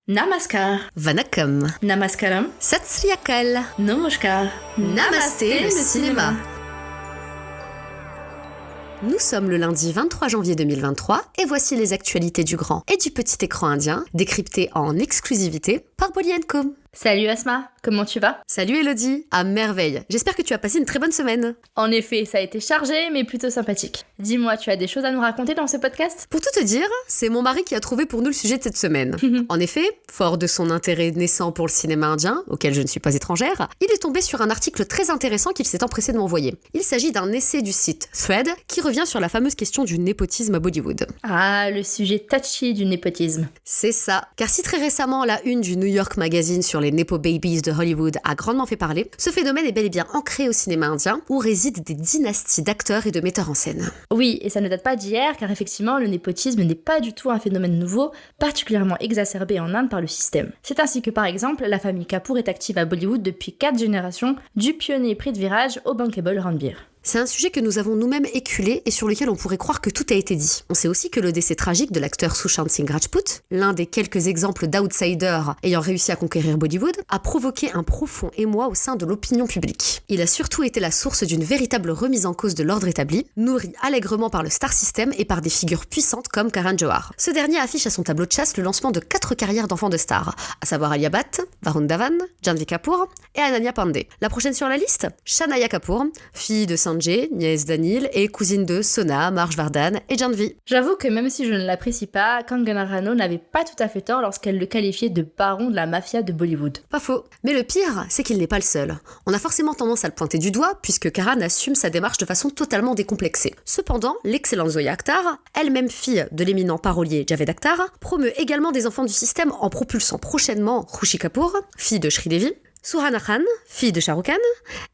Namaskar, Vanakkam, Namaskaram, Sat Sri Akal, Namaskar, Namasté le cinéma. Nous sommes le lundi 23 janvier 2023 et voici les actualités du grand et du petit écran indien, décryptées en exclusivité par Bolly & Co. Salut Asma, comment tu vas? Salut Elodie, à merveille. J'espère que tu as passé une très bonne semaine. En effet, ça a été chargé mais plutôt sympathique. Dis-moi, tu as des choses à nous raconter dans ce podcast? Pour tout te dire, c'est mon mari qui a trouvé pour nous le sujet de cette semaine. En effet, fort de son intérêt naissant pour le cinéma indien, auquel je ne suis pas étrangère, il est tombé sur un article très intéressant qu'il s'est empressé de m'envoyer. Il s'agit d'un essai du site Thread qui revient sur la fameuse question du népotisme à Bollywood. Ah, le sujet touchy du népotisme. C'est ça, car si très récemment la une du New York Magazine sur les Nepo Babies de Hollywood a grandement fait parler, ce phénomène est bel et bien ancré au cinéma indien, où résident des dynasties d'acteurs et de metteurs en scène. Oui, et ça ne date pas d'hier, car effectivement, le népotisme n'est pas du tout un phénomène nouveau, particulièrement exacerbé en Inde par le système. C'est ainsi que, par exemple, la famille Kapoor est active à Bollywood depuis 4 générations, du pionnier Prithviraj au bankable Ranbir. C'est un sujet que nous avons nous-mêmes éculé et sur lequel on pourrait croire que tout a été dit. On sait aussi que le décès tragique de l'acteur Sushant Singh Rajput, l'un des quelques exemples d'outsiders ayant réussi à conquérir Bollywood, a provoqué un profond émoi au sein de l'opinion publique. Il a surtout été la source d'une véritable remise en cause de l'ordre établi, nourri allègrement par le star system et par des figures puissantes comme Karan Johar. Ce dernier affiche à son tableau de chasse le lancement de 4 carrières d'enfants de stars, à savoir Alia Bhatt, Varun Dhawan, Janhvi Kapoor et Ananya Pandey. La prochaine sur la liste, Shanaya Kapoor, fille de Sanjay, nièce d'Anil et cousine de Sona, Marjvardhan et Janhvi. J'avoue que même si je ne l'apprécie pas, Kangana Rano n'avait pas tout à fait tort lorsqu'elle le qualifiait de baron de la mafia de Bollywood. Pas faux. Mais le pire, c'est qu'il n'est pas le seul. On a forcément tendance à le pointer du doigt, puisque Karan assume sa démarche de façon totalement décomplexée. Cependant, l'excellente Zoya Akhtar, elle-même fille de l'éminent parolier Javed Akhtar, promeut également des enfants du système en propulsant prochainement Khushi Kapoor, fille de Sridevi, Suhana Khan, fille de Shah Rukh Khan,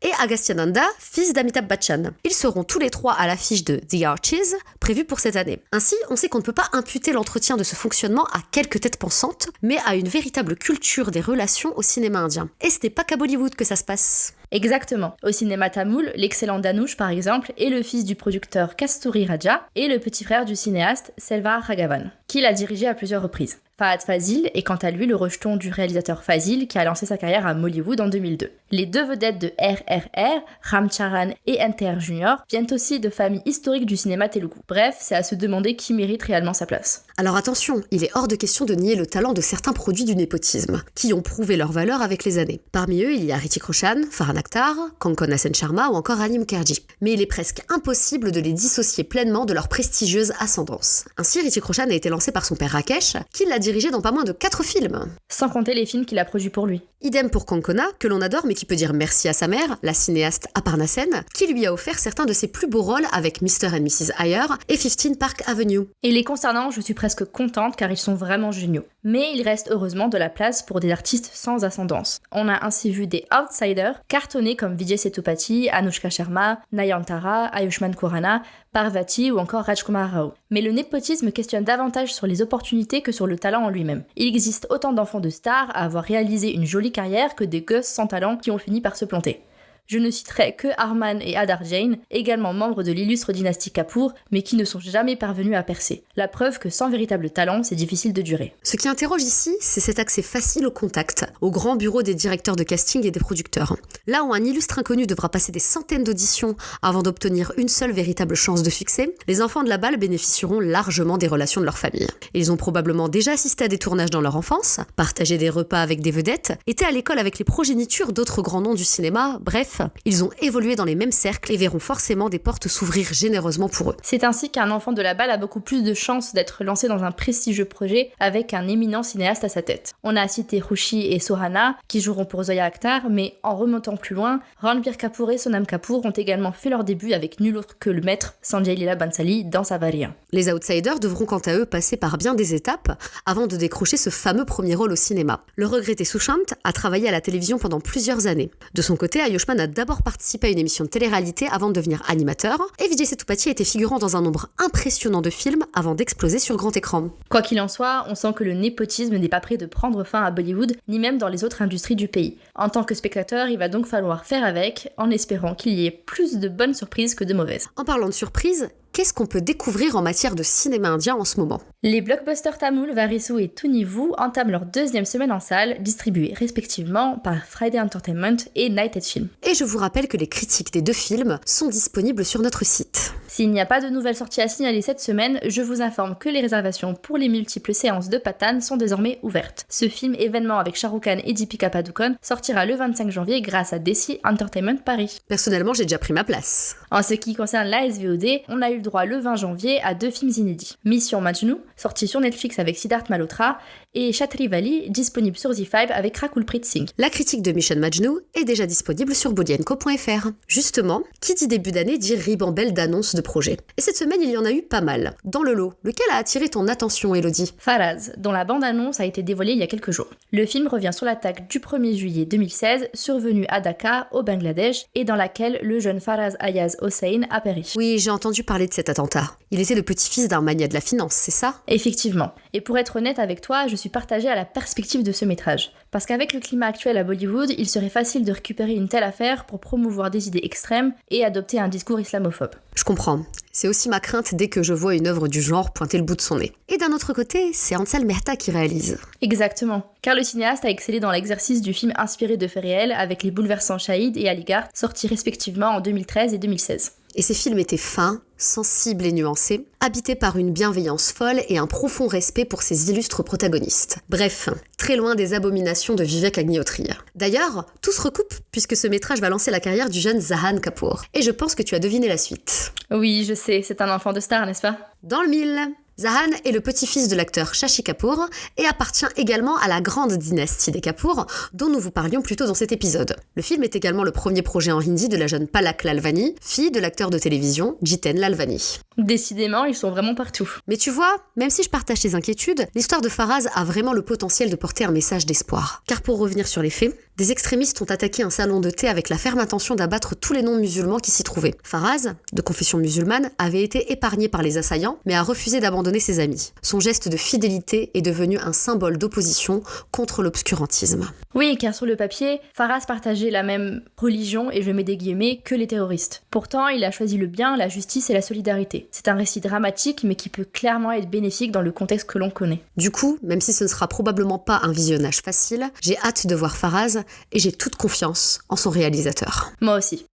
et Agastyananda, fils d'Amitabh Bachchan. Ils seront tous les 3 à l'affiche de The Archies, prévue pour cette année. Ainsi, on sait qu'on ne peut pas imputer l'entretien de ce fonctionnement à quelques têtes pensantes, mais à une véritable culture des relations au cinéma indien. Et ce n'est pas qu'à Bollywood que ça se passe. Exactement. Au cinéma tamoul, l'excellent Dhanush, par exemple, est le fils du producteur Kasturi Raja et le petit frère du cinéaste Selva Raghavan, qui l'a dirigé à plusieurs reprises. Fahad Fazil est quant à lui le rejeton du réalisateur Fazil qui a lancé sa carrière à Mollywood en 2002. Les 2 vedettes de RRR, Ram Charan et NTR Jr., viennent aussi de familles historiques du cinéma telugu. Bref, c'est à se demander qui mérite réellement sa place. Alors attention, il est hors de question de nier le talent de certains produits du népotisme, qui ont prouvé leur valeur avec les années. Parmi eux, il y a Hrithik Roshan, Farhan Akhtar, Kankana Sen Sharma ou encore Ali Mukherjee. Mais il est presque impossible de les dissocier pleinement de leur prestigieuse ascendance. Ainsi, Hrithik Roshan a été lancé par son père Rakesh, qui l'a dirigé dans pas moins de 4 films. Sans compter les films qu'il a produits pour lui. Idem pour Kankana, que l'on adore mais qui peut dire merci à sa mère, la cinéaste Aparna Sen, qui lui a offert certains de ses plus beaux rôles avec Mr. and Mrs. Iyer et 15 Park Avenue. Et les concernant, je suis presque contente car ils sont vraiment géniaux. Mais il reste heureusement de la place pour des artistes sans ascendance. On a ainsi vu des outsiders cartonnés comme Vijay Sethupathi, Anushka Sharma, Nayantara, Ayushmann Khurrana, Parvati ou encore Rajkumar Rao. Mais le népotisme questionne davantage sur les opportunités que sur le talent en lui-même. Il existe autant d'enfants de stars à avoir réalisé une jolie carrière que des gosses sans talent qui ont fini par se planter. Je ne citerai que Arman et Adar Jain, également membres de l'illustre dynastie Kapoor, mais qui ne sont jamais parvenus à percer. La preuve que sans véritable talent, c'est difficile de durer. Ce qui interroge ici, c'est cet accès facile au contact, au grand bureau des directeurs de casting et des producteurs. Là où un illustre inconnu devra passer des centaines d'auditions avant d'obtenir une seule véritable chance de succès, les enfants de la balle bénéficieront largement des relations de leur famille. Ils ont probablement déjà assisté à des tournages dans leur enfance, partagé des repas avec des vedettes, été à l'école avec les progénitures d'autres grands noms du cinéma, bref, ils ont évolué dans les mêmes cercles et verront forcément des portes s'ouvrir généreusement pour eux. C'est ainsi qu'un enfant de la balle a beaucoup plus de chances d'être lancé dans un prestigieux projet avec un éminent cinéaste à sa tête. On a cité Khushi et Sohana qui joueront pour Zoya Akhtar, mais en remontant plus loin, Ranbir Kapoor et Sonam Kapoor ont également fait leur début avec nul autre que le maître Sanjay Leela Bhansali dans Savarya. Les outsiders devront quant à eux passer par bien des étapes avant de décrocher ce fameux premier rôle au cinéma. Le regretté Sushant a travaillé à la télévision pendant plusieurs années. De son côté, Ayushmann a d'abord participé à une émission de télé-réalité avant de devenir animateur, et Vijay Sethupathi a été figurant dans un nombre impressionnant de films avant d'exploser sur grand écran. Quoi qu'il en soit, on sent que le népotisme n'est pas prêt de prendre fin à Bollywood, ni même dans les autres industries du pays. En tant que spectateur, il va donc falloir faire avec, en espérant qu'il y ait plus de bonnes surprises que de mauvaises. En parlant de surprises, qu'est-ce qu'on peut découvrir en matière de cinéma indien en ce moment? Les blockbusters tamouls Varisu et Tunivu entament leur 2e semaine en salle, distribués respectivement par Friday Entertainment et Nighted Film. Et je vous rappelle que les critiques des 2 films sont disponibles sur notre site. S'il n'y a pas de nouvelles sorties à signaler cette semaine, je vous informe que les réservations pour les multiples séances de Pathan sont désormais ouvertes. Ce film événement avec Shah Rukh Khan et Deepika Padukone sortira le 25 janvier grâce à Desi Entertainment Paris. Personnellement, j'ai déjà pris ma place. En ce qui concerne la SVOD, on a eu le droit le 20 janvier à 2 films inédits. Mission Majnu, sorti sur Netflix avec Siddharth Malhotra, et Chatrivali, disponible sur Z5 avec Rakulpreet Singh. La critique de Mission Majnu est déjà disponible sur bolienco.fr. Justement, qui dit début d'année dit ribambelle d'annonces de projets. Et cette semaine, il y en a eu pas mal. Dans le lot, lequel a attiré ton attention, Elodie? Faraz, dont la bande-annonce a été dévoilée il y a quelques jours. Le film revient sur l'attaque du 1er juillet 2016, survenue à Dhaka, au Bangladesh, et dans laquelle le jeune Faraz Ayaz Hossain a péri. Oui, j'ai entendu parler de cet attentat. Il était le petit-fils d'un magnat de la finance, c'est ça? Effectivement. Et pour être honnête avec toi, je suis partagée à la perspective de ce métrage. Parce qu'avec le climat actuel à Bollywood, il serait facile de récupérer une telle affaire pour promouvoir des idées extrêmes et adopter un discours islamophobe. Je comprends. C'est aussi ma crainte dès que je vois une œuvre du genre pointer le bout de son nez. Et d'un autre côté, c'est Ansel Mehta qui réalise. Exactement. Car le cinéaste a excellé dans l'exercice du film inspiré de faits réels avec les bouleversants Shahid et Aligarh, sortis respectivement en 2013 et 2016. Et ces films étaient fins, sensibles et nuancés, habités par une bienveillance folle et un profond respect pour ses illustres protagonistes. Bref, très loin des abominations de Vivek Agnihotri. D'ailleurs, tout se recoupe puisque ce métrage va lancer la carrière du jeune Zahan Kapoor. Et je pense que tu as deviné la suite. Oui, je sais, c'est un enfant de star, n'est-ce pas? Dans le mille. Zahan est le petit-fils de l'acteur Shashi Kapoor et appartient également à la grande dynastie des Kapoor dont nous vous parlions plus tôt dans cet épisode. Le film est également le premier projet en hindi de la jeune Palak Lalvani, fille de l'acteur de télévision Jiten Lalvani. Décidément, ils sont vraiment partout. Mais tu vois, même si je partage tes inquiétudes, l'histoire de Faraz a vraiment le potentiel de porter un message d'espoir. Car pour revenir sur les faits, des extrémistes ont attaqué un salon de thé avec la ferme intention d'abattre tous les non-musulmans qui s'y trouvaient. Faraz, de confession musulmane, avait été épargné par les assaillants, mais a refusé d'abandonner ses amis. Son geste de fidélité est devenu un symbole d'opposition contre l'obscurantisme. Oui, car sur le papier, Faraz partageait la même religion, et je mets des guillemets, que les terroristes. Pourtant, il a choisi le bien, la justice et la solidarité. C'est un récit dramatique, mais qui peut clairement être bénéfique dans le contexte que l'on connaît. Du coup, même si ce ne sera probablement pas un visionnage facile, j'ai hâte de voir Faraz et j'ai toute confiance en son réalisateur. Moi aussi.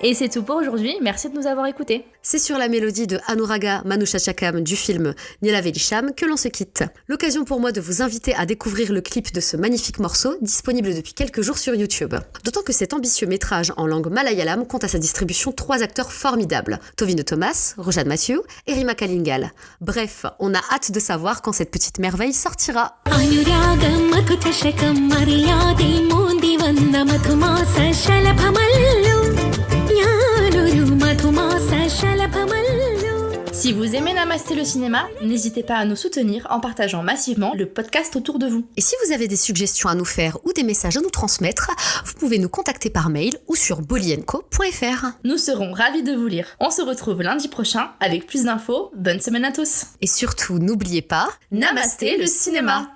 Et c'est tout pour aujourd'hui, merci de nous avoir écoutés. C'est sur la mélodie de Anuraga Manushachakam du film Nilavelisham que l'on se quitte. L'occasion pour moi de vous inviter à découvrir le clip de ce magnifique morceau, disponible depuis quelques jours sur YouTube. D'autant que cet ambitieux métrage en langue malayalam compte à sa distribution 3 acteurs formidables, Tovino Thomas, Roshan Matthew et Rima Kalingal. Bref, on a hâte de savoir quand cette petite merveille sortira. Si vous aimez Namasté le cinéma, n'hésitez pas à nous soutenir en partageant massivement le podcast autour de vous. Et si vous avez des suggestions à nous faire ou des messages à nous transmettre, vous pouvez nous contacter par mail ou sur bolienco.fr. Nous serons ravis de vous lire. On se retrouve lundi prochain avec plus d'infos. Bonne semaine à tous. Et surtout, n'oubliez pas, Namasté le cinéma.